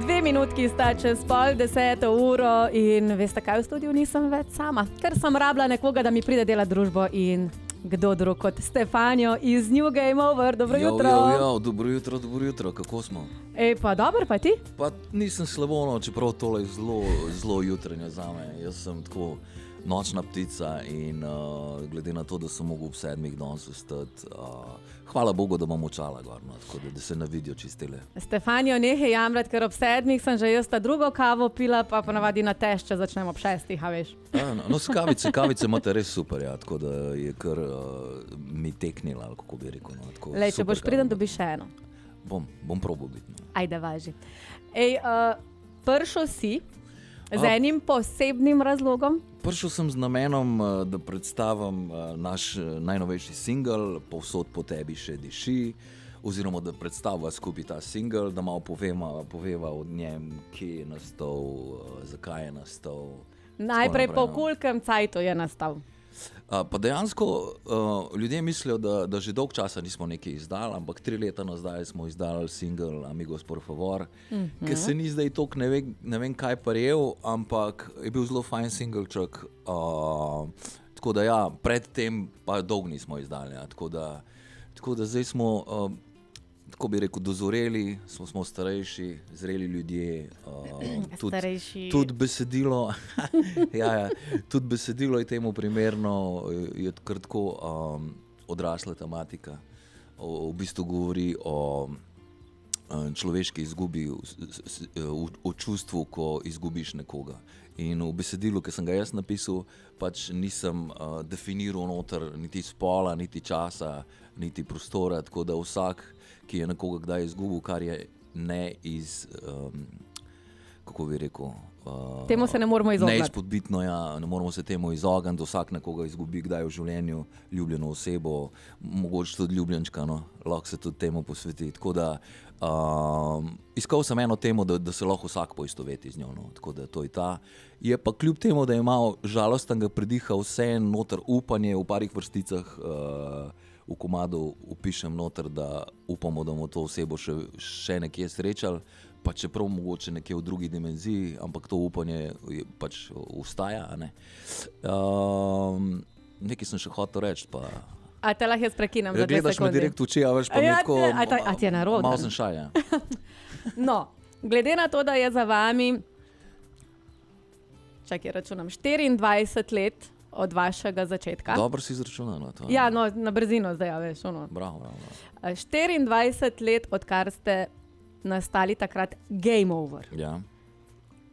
2 minutki sta čez 9:30 in veste kaj, v studiu nisem več sama, ker sem rabila nekoga, da mi pride delati družbo in kdo drug kot Stefanijo iz New Game Over. Dobro jutro. Dobro jutro, kako smo? Pa dobro, pa ti? Pa nisem slabo, no, čeprav tole je zelo jutranje zame. Jaz sem tako nočna ptica in glede na to, da sem mogel ob 7 danes vstati, hvala Bogu, da imam očala gor, no, tako da se ne vidijo čistile. Stefanijo, nehaj jamrati, ker ob 7 sem že jaz ta drugo kavo pila, pa ponavadi na tešče začnem ob 6, a veš. No, s kavice imate res super, ja, tako da je kar mi teknila, ali kako bi rekel. No, lej, če boš priden, dobiš še eno. Bom probal biti. No. Ajde, važi. Prišel si z enim posebnim razlogom? Prišel sem z namenom, da predstavim naš najnovejši singel Povsod po tebi še diši, oziroma da predstaviva skupaj ta singel, da malo poveva o njem, kje je nastal, zakaj je nastal. Najprej po kolkem cajtu je nastal? Pa dejansko ljudje mislijo, da že dolg časa nismo nekaj izdali, ampak 3 leta nazaj smo izdali single Amigos por favor, ki se ni zdaj toliko ne vem kaj parjel, ampak je bil zelo fajn singleček, tako da ja, predtem pa dolgo nismo izdali, ja, tako da zdaj smo, tako bi rekel, dozoreli, smo starejši, zreli ljudje, tudi besedilo, tudi besedilo je temu primerno, je kar tako odrasla tematika, v bistvu govori o človeški izgubi, o čustvu, ko izgubiš nekoga. In v besedilu, ki sem ga jaz napisal, pač nisem definiral noter niti spola, niti časa, niti prostora, tako da vsak, ki je nekoga kdaj izgubil, kar je ne iz, kako bi rekel, temu se ne moramo izogniti. Neizpodbitno, ja, ne moramo se temu izogniti, vsak nekoga izgubi kdaj v življenju, ljubljeno osebo, mogoče tudi ljubljenčka, no, lahko se tudi temu posveti, tako da iskal sem eno temo, da se lahko vsak poistoveti z njo, no, tako da to je ta. Je pa kljub temu, da je malo žalostnega prediha vse noter upanje v parih vrsticah, v komadu upišem noter, da upamo, da bomo to osebo še nekje srečali, pa čeprav mogoče nekje v drugi dimenziji, ampak to upanje pač ustaja, a ne. Nekaj sem še hotel reči, pa... A te lahko jaz prekinem za 2 sekunde? Gledaš me direkt v oči, a veš, pa mi tako... A ti je narodno? Malo sem šal, ja. No, glede na to, da je za vami, čakaj, računam, 24 let od vašega začetka. Dobro si izračunala to. Ja, no, na brzino zdaj, ja, veš, ono. Bravo. 24 let, odkar ste nastali takrat Game Over. Ja.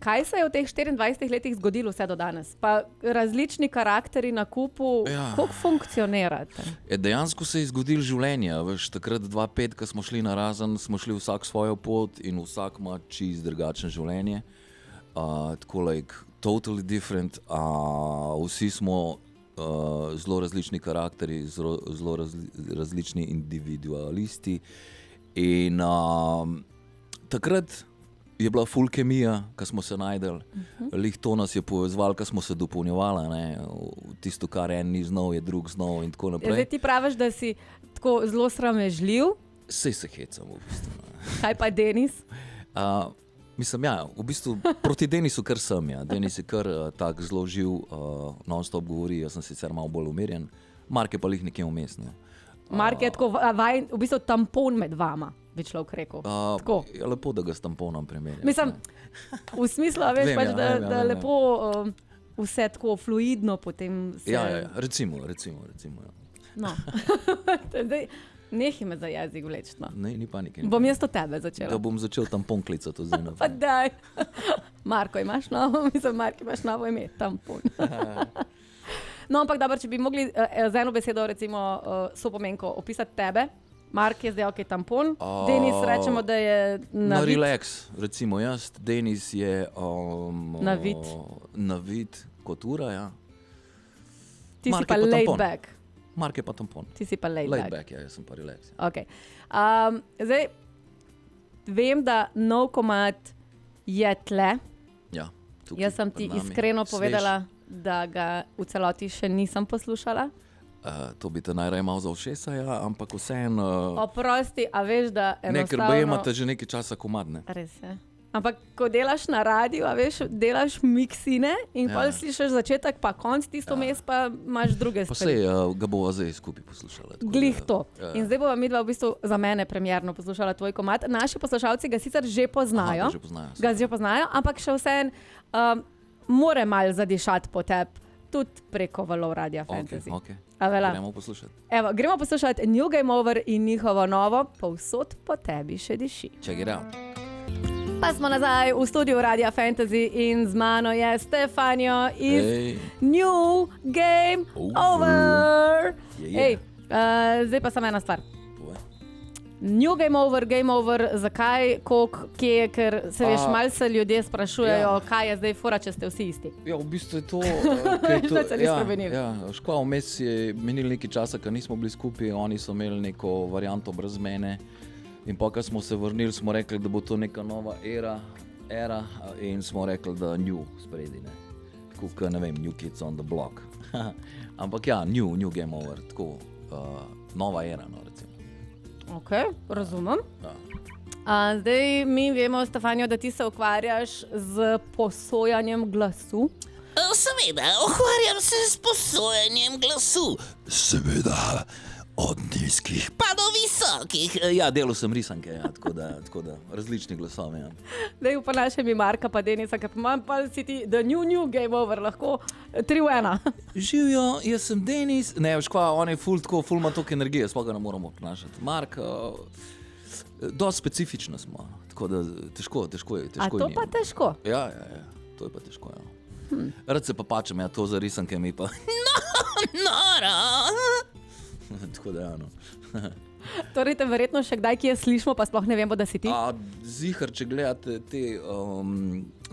Kaj se je v teh 24 letih zgodilo vse do danes? Pa različni karakteri na kupu, kako funkcionirate? Dejansko se je zgodilo življenje. Veš, takrat 2005, ko smo šli na razen, smo šli vsak svojo pot in vsak ima čisto drugačno življenje. Tako like totally different. Vsi smo zelo različni karakteri, zelo različni individualisti. In takrat je bila ful kemija, ko smo se najdeli. Lih to nas je povezval, ko smo se dopolnjevali, ne. Tisto, kar en ni znal, je drug znal in tako naprej. Zdaj ti praviš, da si tako zelo sramežljiv? Sej se hecam v bistvu. Kaj pa Denis? Mislim, ja, v bistvu proti Denisu kar sem, ja. Denis je kar tak zelo živ, non-stop govori, jaz sem sicer malo bolj umirjen. Mark je pa lih nekje vmes, ne. Mark je tako v bistvu tampon med vama, bi človek rekel. Je lepo, da ga s tamponom primerjam. Mislim, v smislu, veš, vem, pač, ja, da lepo vse tako fluidno potem se... Ja, recimo. Ja. No. Zdaj, nehaj me za jezik vleči, no. Ne, ni panike. Bom jaz to tebe začela. Da bom začel tampon klicati zdaj naprej. Pa daj. Marko, imaš novo? Mislim, Marko, imaš novo ime, tampon. No, ampak dobro, če bi mogli z eno besedo, recimo, sopomenko opisati tebe. Mark je zdaj ok, tampon. Denis rečemo, da je na relax, recimo jaz. Denis je navit kot ura, ja. Ti si pa laid back. Mark je pa tampon. Ti si pa laid back, ja, jaz sem pa relax. Ok. Zdaj, vem, da nov komad je tle. Ja, tukaj. Jaz sem ti iskreno povedala, da ga v celoti še nisem poslušala. To bi te najraje malo za ušesa, ja, ampak vseeno... Oprosti, a veš, da enostavno... Ker baje imate že nekaj časa komad, ne? Res je. Ampak, ko delaš na radiju, a veš, delaš miksine in Ja. pol slišiš začetek, pa konc tisto mes, pa imaš druge Pa stvari. sej, ga bova zdaj skupaj poslušala. tako Glih da- to. Ja. In zdaj bova midva v bistvu za mene premjerno poslušala tvoj komad. Naši poslušalci ga sicer že poznajo. Aha, ga že poznajo. Ga že poznajo, ampak še vseen more mal zadišati po tebi, tudi preko valov Radia Fantasy. Okay. A vela? Gremo poslušati. Evo, gremo poslušati New Game Over in njihovo novo Povsod po tebi še diši. Check it out. Pa smo nazaj v studiu Radia Fantasy in z mano je Stefanjo iz Ej. New Game Over. Over. Je, je. Ej, zdaj pa samo ena stvar. Povej. New Game Over, zakaj, koliko, kje, ker se veš, malo se ljudje sprašujejo, kaj je zdaj fora, če ste vsi isti. Ja, v bistvu je to, kaj je to. Nič se ni spremenilo. Ja, škoda, vmes je menil nekaj časa, ker nismo bili skupaj, oni so imeli neko varianto brez mene. In pa, ko smo se vrnili, smo rekli, da bo to neka nova era in smo rekli, da new spredi, ne. Tako, ne vem, New Kids on the Block. Ampak ja, new Game Over, tako, nova era, no, recimo. Ok, razumem. Ja. Zdaj mi vemo, Stefanjo, da ti se ukvarjaš z posojanjem glasu. Seveda, ukvarjam se s posojanjem glasu, Seveda, od nizkih pa do visokih. Ja, delal sem risanke, ja, tako da različni glasovi. Ja. Zdaj uponašaj mi Marka pa Denisa, ker pa si ti the new Game Over, lahko 3 v 1. Živijo, jaz sem Denis, ne veš kva, on je ful ima toliko energije, sploh ga ne moramo prenašati. Mark, dosti specifično smo, tako da težko je. A to pa težko. Ja, to je pa težko, ja. Rad se pa pačem, ja, to za risanke mi pa, Noro! tako da ja, no. Torej te verjetno še kdaj kje slišimo, pa sploh ne vemo, da si ti. Zihar, če gledate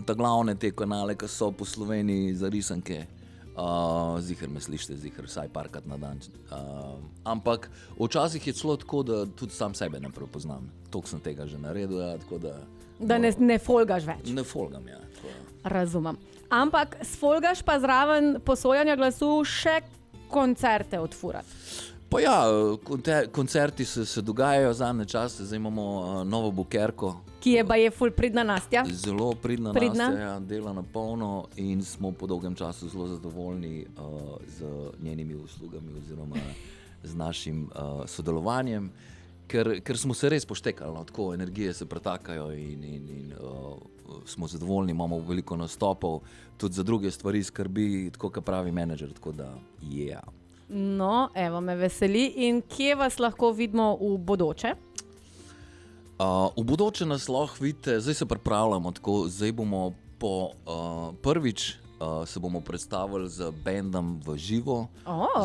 ta glavne te kanale, ki so po Sloveniji za risanke, zihar me slišite, vsaj parkrat na dan. Ampak včasih je celo tako, da tudi sam sebe ne prepoznam. Toliko sem tega že naredil, ja, tako da... Da ne folgaš več. Ne folgam, ja. Tako, ja. Razumem. Ampak sfolgaš pa zraven posojanja glasu še koncerte odfurati. Pa ja, koncerti se dogajajo zadnje čase, zdaj imamo novo bukerko. Ki je baje ful pridna Nastja. Zelo pridna Pridna. Nastja, ja, dela na polno in smo po dolgem času zelo zadovoljni z njenimi uslugami oziroma z našim sodelovanjem, ker smo se res poštekali, no, tako energije se pretakajo in smo zadovoljni, imamo veliko nastopov, tudi za druge stvari skrbi, tako kot pravi menedžer, tako da yeah. No, evo, me veseli. In kje vas lahko vidimo v bodoče? V bodoče nas lahko vidite, zdaj se pripravljamo, tako, zdaj bomo prvič se bomo predstavili z bendom v živo,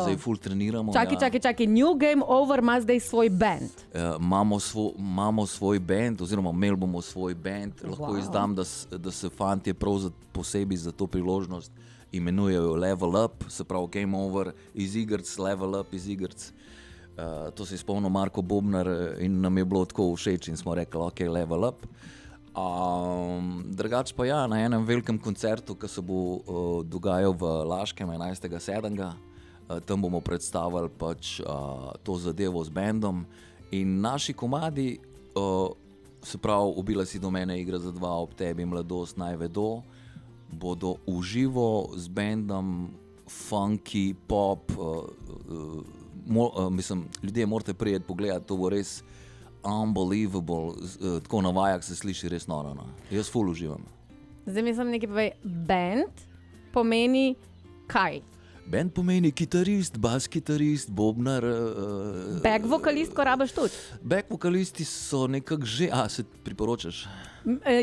zdaj ful treniramo. Čakaj, New Game Over ima zdaj svoj band. Imamo svoj band, oziroma imeli bomo svoj band, lahko izdam, da se fantje prav posebej za to priložnost imenujejo Level Up, se pravi Game Over iz igrc, Level Up iz igrc. To se je spomnil Marko Bobnar in nam je bilo tako všeč in smo rekli, ok, Level Up. Drugač pa ja, na enem velikem koncertu, ki se bo dogajal v Laškem 11.7. Tam bomo predstavili pač to zadevo z bendom in naši komadi, se pravi Ubila si do mene, Igra za dva, Ob tebi, Mladost naj vedo, bodo v živo z bendom, funky, pop, mislim, ljudje morate prijeti pogledati, to bo res unbelievable, tako na vajah se sliši res noro, no. Jaz ful uživam. Zdaj mislim nekaj povej, band pomeni kaj? Band pomeni kitarist, bas kitarist, bobnar. Back vokalist, ko rabiš tudi? Back vokalisti so nekako že, se priporočaš?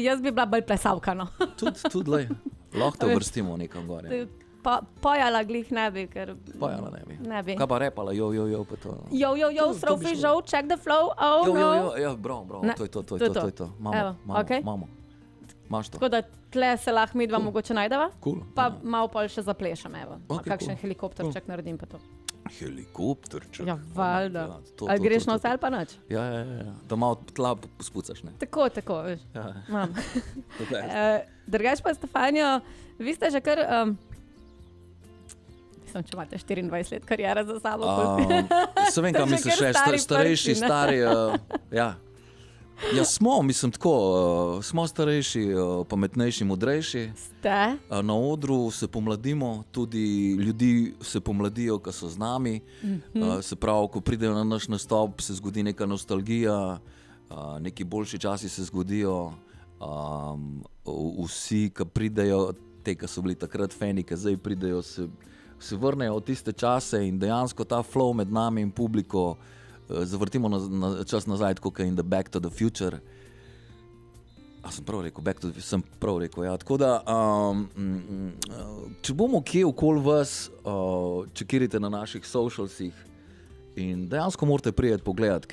Jaz bi bila bolj plesalka, no. Tudi lej, lahko te uvrstimo nekam gore. Pojala glih ne bi, ker... Pojala ne bi. Ne bi. Kaj pa repala, jo, pa to. Jo, strofi žal, check the flow, oh Jo, no. ja, bravo, Ne, to je to. Evo, okej. Imamo. Imaš to. Tako da tle se lahko midva mogoče najdeva, Cool. pa malo pol še zaplešem, evo. Ok, Kakšen cool. helikopterček naredim pa to. Helikopterček. Ja, valjda. Ja, to, Ali greš to, na vse ali pa nič? Ja. Da malo tla spucaš, ne? Tako, veš. Ja. Imam. Dokler. Drugač pa, Stefanjo, vi ste že kar... Mislim, če imate 24 let karijere za sabo. Se vem, kaj Ste že misliš, kar stari starejši, prsti, ne? stari, ja. Ja, smo, mislim tako, smo starejši, pametnejši, modrejši. Ste? Na odru se pomladimo, tudi ljudi se pomladijo, ki so z nami. Se pravi, ko pridejo na naš nastop, se zgodi neka nostalgija, neki boljši časi se zgodijo. Vsi, ki pridejo, te, ki so bili takrat fani, ki zdaj pridejo, se vrnejo v tiste čase in dejansko ta flow med nami in publiko zavrtimo na čas nazaj, kot je in the Back to the Future. Sem prav rekel, ja. Tako da, če bomo kje okoli vas, čekirajte na naših socialsih in dejansko morate prijeti pogledati,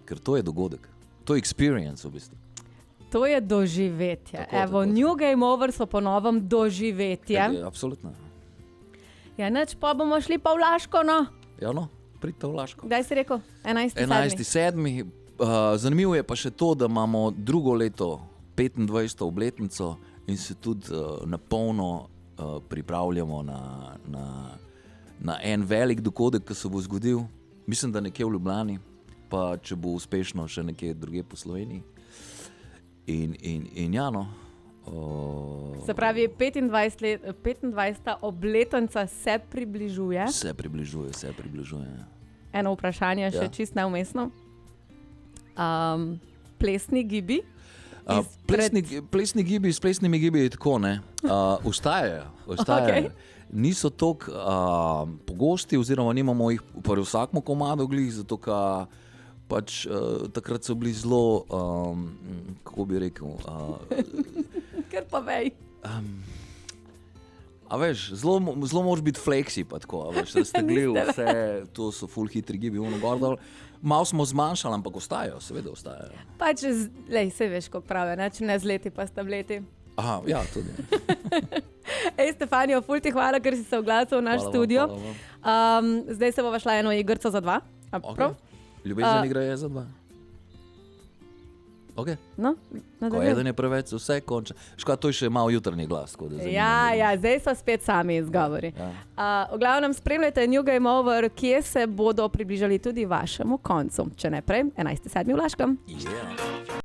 ker to je dogodek. To je experience v bistvu. To je doživetje. Tako. New Game Over so po novem doživetje. Absolutno. Ja, neč pa bomo šli pa v Laško, no. Ja, no, pridite v Laško. Kdaj si rekel? 11.7. Zanimivo je pa še to, da imamo drugo leto, 25. obletnico in se tudi na polno pripravljamo na en velik dogodek, ki se bo zgodil. Mislim, da nekje v Ljubljani, pa če bo uspešno še nekje drugje po Sloveniji. In ja, no. Se pravi, 25. obletnica se približuje. Se približuje. Eno vprašanje še čist neumestno. Plesni gibi? Plesni gibi, s plesnimi gibi je tako, ne. Ostajajo. Okay. Niso toliko pogosti, oziroma nimamo jih pri vsakmu komadu glih, zato ker pač takrat so bili zelo, kako bi rekel... Ker pa vej. A veš, zelo moraš biti fleksi, pa tako, a veš, raztegljiv, vse, to so full hitri gibi, gor dol. Malo smo zmanjšali, ampak ostajajo, seveda ostajajo. Pač, se veš, ko prave, ne? Če ne z leti, pa sta leti. Aha, ja, tudi. Stefanijo, ful ti hvala, ker si se oglasil v naš studio. Zdaj se bova šla eno igrco za 2. Okay. Ljubezen igra je za 2. Okay. No, ko eden je preveč, vse konča. Škoda, to je še malo jutrni glas. Ja, zdaj so spet sami izgovori. Ja. V glavnem spremljajte New Game Over, kje se bodo približali tudi vašemu koncu. Če ne prej, 11.7. v Laškem. Yeah.